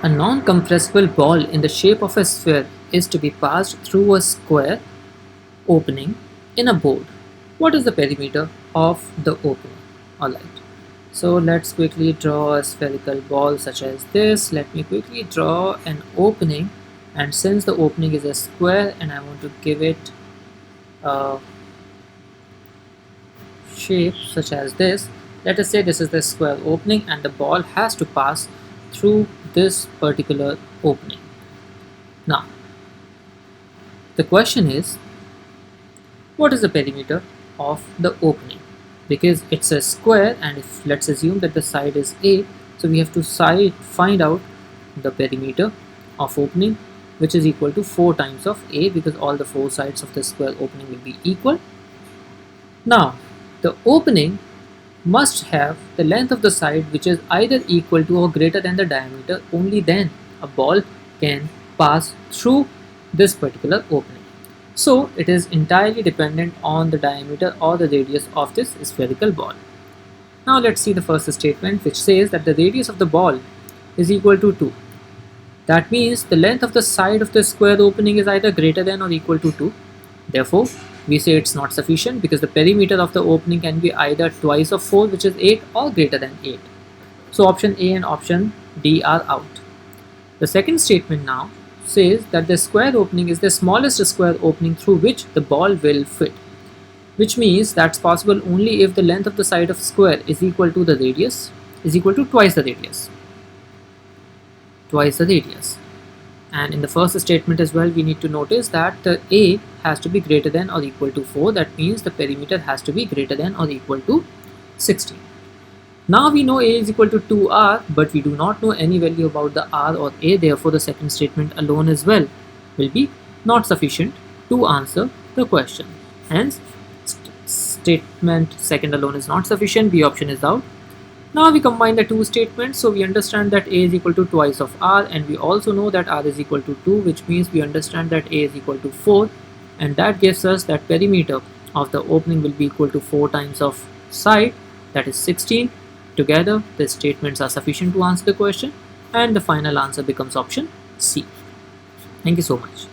A non-compressible ball in the shape of a sphere is to be passed through a square opening in a board. What is the perimeter of the opening? Alright, so let's quickly draw a spherical ball such as this. Let me quickly draw an opening, and since the opening is a square and I want to give it a shape such as this, let us say this is the square opening and the ball has to pass through this particular opening. Now the question is, what is the perimeter of the opening? Because it's a square, and if let's assume that the side is A, so we have to find out the perimeter of opening, which is equal to 4 times of A, because all the 4 sides of the square opening will be equal. Now the opening must have the length of the side which is either equal to or greater than the diameter. Only then a ball can pass through this particular opening. So it is entirely dependent on the diameter or the radius of this spherical ball. Now let's see the first statement, which says that the radius of the ball is equal to 2. That means the length of the side of the square opening is either greater than or equal to 2. Therefore, we say it's not sufficient because the perimeter of the opening can be either twice of 4, which is 8, or greater than 8. So option A and option D are out. The second statement now says that the square opening is the smallest square opening through which the ball will fit, which means that's possible only if the length of the side of square is equal to the radius, is equal to twice the radius. And in the first statement as well, we need to notice that A has to be greater than or equal to 4. That means the perimeter has to be greater than or equal to 16. Now we know A is equal to 2R, but we do not know any value about the R or A. Therefore, the second statement alone as well will be not sufficient to answer the question. Hence, statement second alone is not sufficient. B option is out. Now we combine the two statements, so we understand that A is equal to twice of R, and we also know that R is equal to 2, which means we understand that A is equal to 4, and that gives us that perimeter of the opening will be equal to 4 times of side, that is 16. Together, the statements are sufficient to answer the question, and the final answer becomes option C. Thank you so much.